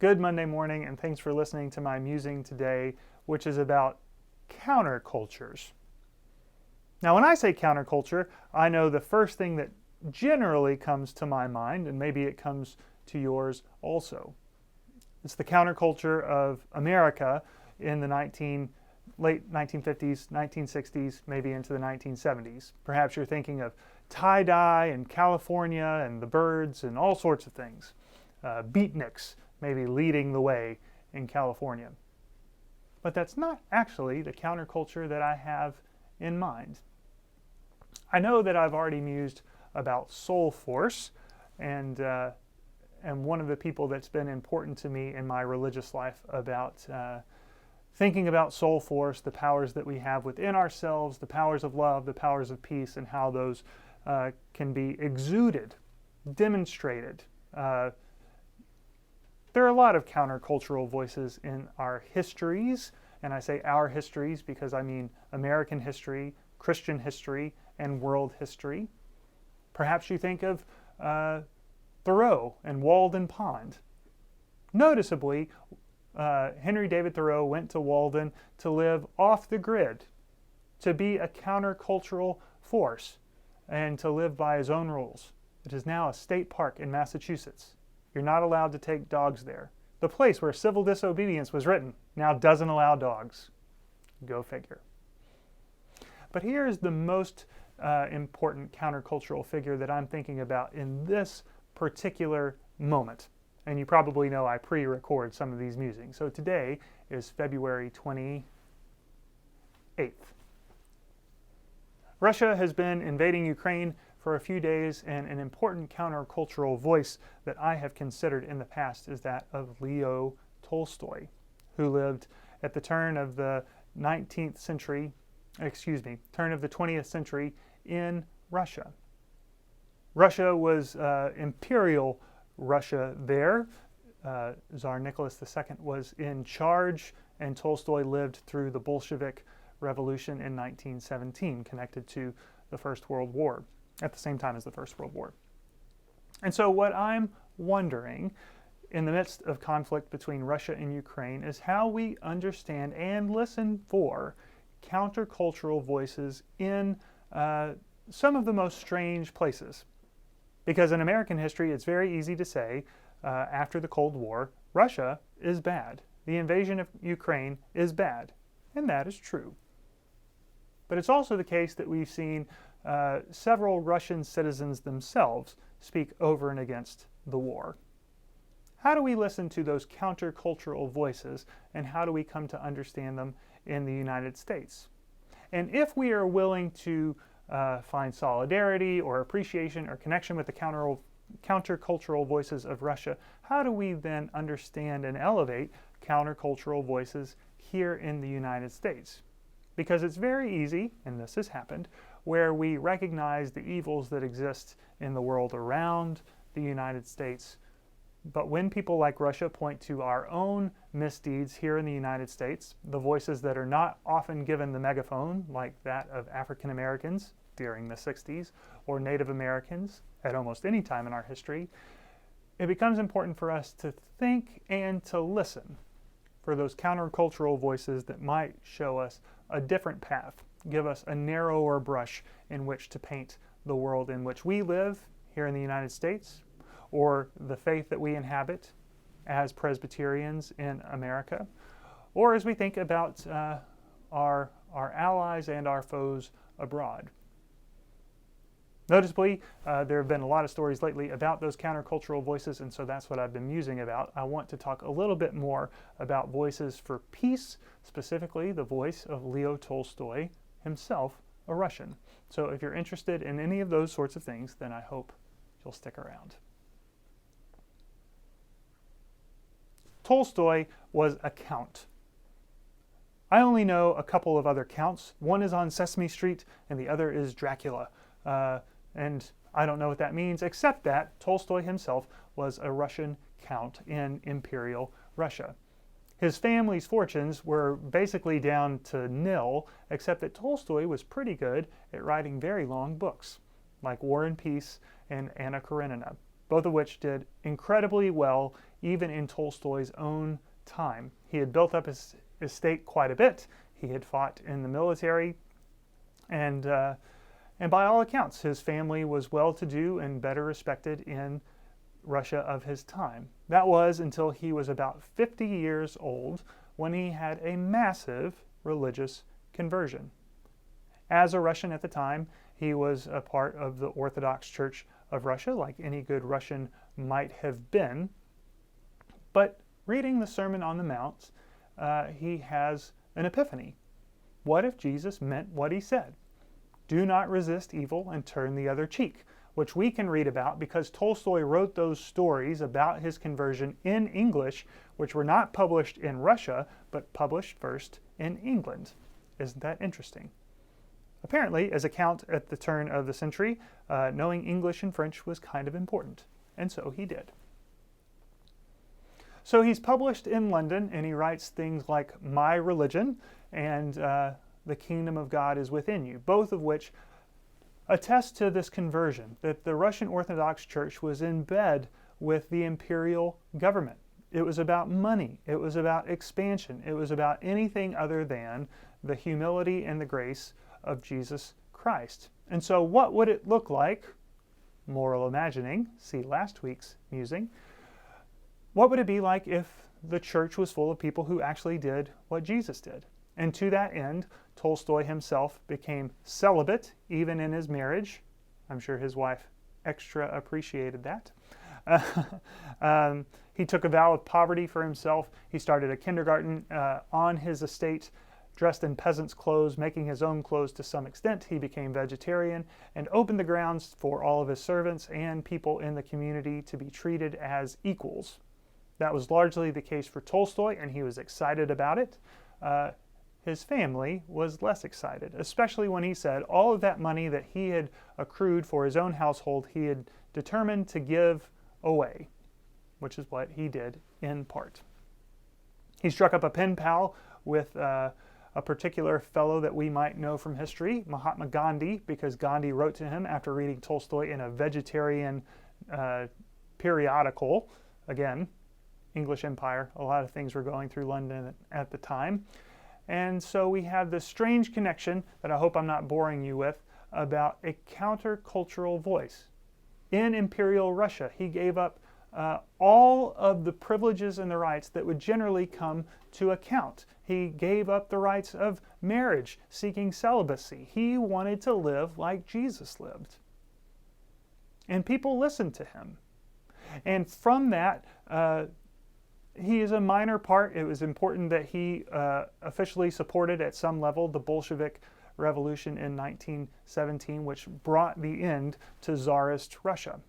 Good Monday morning, and thanks for listening to my musing today, which is about countercultures. Now, when I say counterculture, I know the first thing that generally comes to my mind, and maybe it comes to yours also. It's the counterculture of America in the late 1950s, 1960s, maybe into the 1970s. Perhaps you're thinking of tie-dye and California and the Byrds and all sorts of things. Beatniks maybe leading the way in California. But that's not actually the counterculture that I have in mind. I know that I've already mused about soul force, and one of the people that's been important to me in my religious life about thinking about soul force, the powers that we have within ourselves, the powers of love, the powers of peace, and how those can be exuded, demonstrated. There are a lot of countercultural voices in our histories, and I say our histories because I mean American history, Christian history, and world history. Perhaps you think of Thoreau and Walden Pond. Noticeably, Henry David Thoreau went to Walden to live off the grid, to be a countercultural force, and to live by his own rules. It is now a state park in Massachusetts. You're not allowed to take dogs there. The place where civil disobedience was written now doesn't allow dogs. Go figure. But here's the most important countercultural figure that I'm thinking about in this particular moment. And you probably know I pre-record some of these musings. So today is February 28th. Russia has been invading Ukraine for a few days, and an important countercultural voice that I have considered in the past is that of Leo Tolstoy, who lived at the turn of the 20th century in Russia. Russia was imperial Russia there. Tsar Nicholas II was in charge, and Tolstoy lived through the Bolshevik Revolution in 1917, connected to the First World War, at the same time as the First World War. And so what I'm wondering in the midst of conflict between Russia and Ukraine is how we understand and listen for countercultural voices in some of the most strange places. Because in American history, it's very easy to say, after the Cold War, Russia is bad. The invasion of Ukraine is bad. And that is true. But it's also the case that we've seen several Russian citizens themselves speak over and against the war. How do we listen to those countercultural voices, and how do we come to understand them in the United States? And if we are willing to find solidarity or appreciation or connection with the countercultural voices of Russia, how do we then understand and elevate countercultural voices here in the United States? Because it's very easy, and this has happened, where we recognize the evils that exist in the world around the United States. But when people like Russia point to our own misdeeds here in the United States, the voices that are not often given the megaphone, like that of African Americans during the 60s, or Native Americans at almost any time in our history, it becomes important for us to think and to listen for those countercultural voices that might show us a different path, give us a narrower brush in which to paint the world in which we live here in the United States, or the faith that we inhabit as Presbyterians in America, or as we think about our allies and our foes abroad. Noticeably, there have been a lot of stories lately about those countercultural voices, and so that's what I've been musing about. I want to talk a little bit more about voices for peace, specifically the voice of Leo Tolstoy, himself a Russian. So if you're interested in any of those sorts of things, then I hope you'll stick around. Tolstoy was a count. I only know a couple of other counts. One is on Sesame Street, and the other is Dracula. And I don't know what that means, except that Tolstoy himself was a Russian count in Imperial Russia. His family's fortunes were basically down to nil, except that Tolstoy was pretty good at writing very long books, like War and Peace and Anna Karenina. both of which did incredibly well even in Tolstoy's own time. He had built up his estate quite a bit. He had fought in the military, and by all accounts, his family was well-to-do and better respected in Russia of his time. That was until he was about 50 years old when he had a massive religious conversion. As a Russian at the time, he was a part of the Orthodox Church of Russia, like any good Russian might have been. But reading the Sermon on the Mount, he has an epiphany. What if Jesus meant what he said? Do not resist evil and turn the other cheek, which we can read about because Tolstoy wrote those stories about his conversion in English, which were not published in Russia, but published first in England. Isn't that interesting? Apparently, as a count at the turn of the century, knowing English and French was kind of important, and so he did. So he's published in London, and he writes things like My Religion and The Kingdom of God is Within You, both of which attest to this conversion, that the Russian Orthodox Church was in bed with the imperial government. It was about money. It was about expansion. It was about anything other than the humility and the grace of Jesus Christ. And so what would it look like, moral imagining, see last week's musing, what would it be like if the church was full of people who actually did what Jesus did? And to that end, Tolstoy himself became celibate, even in his marriage. I'm sure his wife extra appreciated that. He took a vow of poverty for himself. He started a kindergarten on his estate, dressed in peasant's clothes, making his own clothes to some extent. He became vegetarian and opened the grounds for all of his servants and people in the community to be treated as equals. That was largely the case for Tolstoy, and he was excited about it. His family was less excited, especially when he said all of that money that he had accrued for his own household, he had determined to give away, which is what he did in part. He struck up a pen pal with a particular fellow that we might know from history, Mahatma Gandhi, because Gandhi wrote to him after reading Tolstoy in a vegetarian periodical. Again, English Empire, a lot of things were going through London at the time. And so we have this strange connection that I hope I'm not boring you with about a countercultural voice. In Imperial Russia, he gave up all of the privileges and the rights that would generally come to account. He gave up the rights of marriage, seeking celibacy. He wanted to live like Jesus lived. And people listened to him. And from that, he is a minor part. It was important that he officially supported at some level the Bolshevik Revolution in 1917, which brought the end to Tsarist Russia.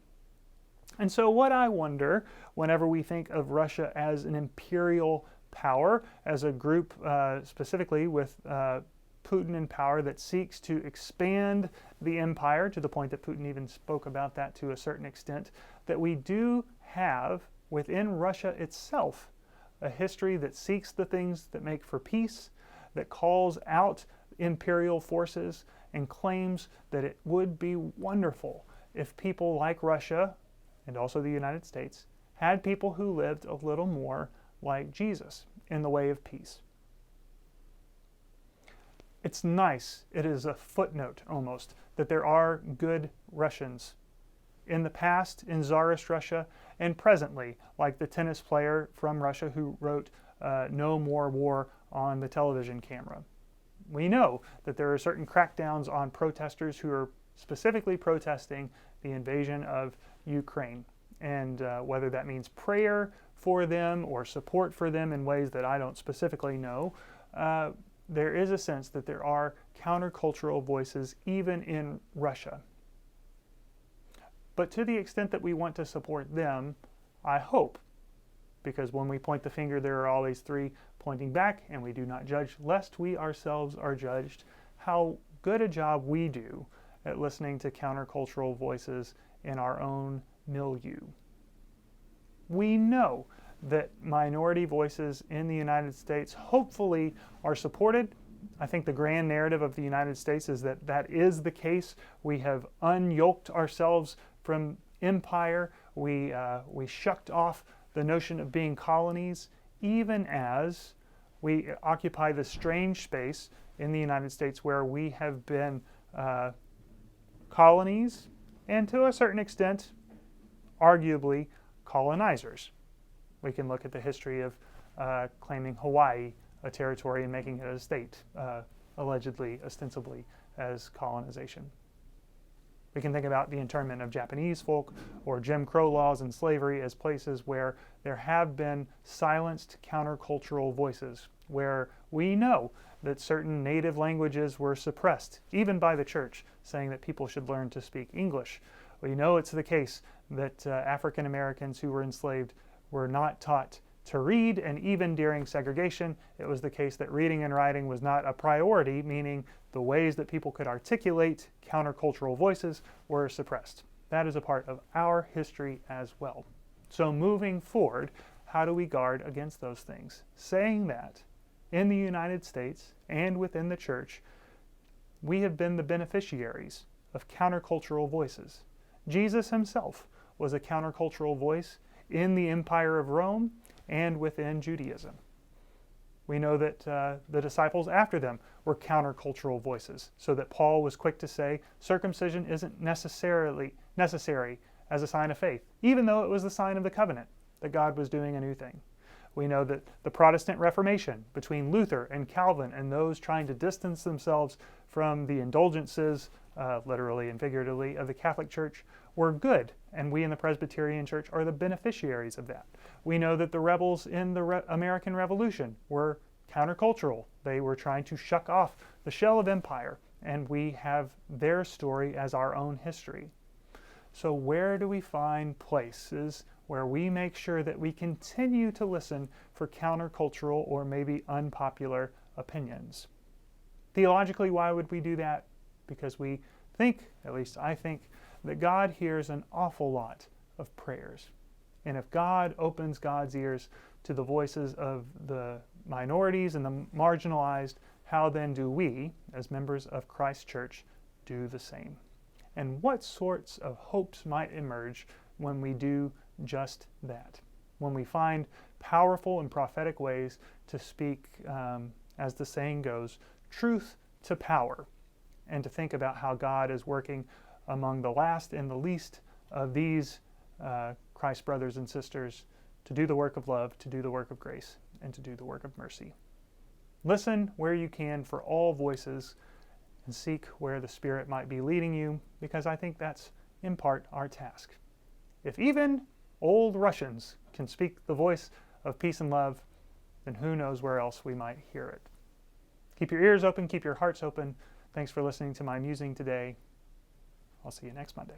And so what I wonder, whenever we think of Russia as an imperial power, as a group specifically with Putin in power that seeks to expand the empire to the point that Putin even spoke about that to a certain extent, that we do have within Russia itself a history that seeks the things that make for peace, that calls out imperial forces, and claims that it would be wonderful if people like Russia, and also the United States, had people who lived a little more like Jesus in the way of peace. It's nice, it is a footnote almost, that there are good Russians in the past in Tsarist Russia and presently, like the tennis player from Russia who wrote No More War on the television camera. We know that there are certain crackdowns on protesters who are specifically protesting the invasion of Ukraine. And whether that means prayer for them or support for them in ways that I don't specifically know, there is a sense that there are countercultural voices even in Russia. But to the extent that we want to support them, I hope, because when we point the finger, there are always three pointing back, and we do not judge lest we ourselves are judged, how good a job we do at listening to countercultural voices in our own milieu. We know that minority voices in the United States hopefully are supported. I think the grand narrative of the United States is that that is the case. We have unyoked ourselves from empire. We shucked off the notion of being colonies, even as we occupy this strange space in the United States where we have been colonies and, to a certain extent, arguably, colonizers. We can look at the history of claiming Hawaii a territory and making it a state, allegedly, ostensibly, as colonization. We can think about the internment of Japanese folk or Jim Crow laws and slavery as places where there have been silenced countercultural voices, where we know that certain native languages were suppressed, even by the church, saying that people should learn to speak English. We know it's the case that African Americans who were enslaved were not taught to read, and even during segregation, it was the case that reading and writing was not a priority, meaning the ways that people could articulate countercultural voices were suppressed. That is a part of our history as well. So moving forward, how do we guard against those things? Saying that in the United States and within the church, we have been the beneficiaries of countercultural voices. Jesus himself was a countercultural voice in the Empire of Rome and within Judaism. We know that the disciples after them were countercultural voices, so that Paul was quick to say circumcision isn't necessarily necessary as a sign of faith, even though it was the sign of the covenant that God was doing a new thing. We know that the Protestant Reformation between Luther and Calvin and those trying to distance themselves from the indulgences, literally and figuratively, of the Catholic Church were good, and we in the Presbyterian Church are the beneficiaries of that. We know that the rebels in the American Revolution were countercultural. They were trying to shuck off the shell of empire, and we have their story as our own history. So where do we find places where we make sure that we continue to listen for countercultural or maybe unpopular opinions? Theologically, why would we do that? Because we think, at least I think, that God hears an awful lot of prayers. And if God opens God's ears to the voices of the minorities and the marginalized, how then do we, as members of Christ's church, do the same? And what sorts of hopes might emerge when we do just that? When we find powerful and prophetic ways to speak, as the saying goes, truth to power, and to think about how God is working among the last and the least of these Christ brothers and sisters to do the work of love, to do the work of grace, and to do the work of mercy. Listen where you can for all voices and seek where the Spirit might be leading you, because I think that's in part our task. If even old Russians can speak the voice of peace and love, then who knows where else we might hear it. Keep your ears open, keep your hearts open. Thanks for listening to my musing today. I'll see you next Monday.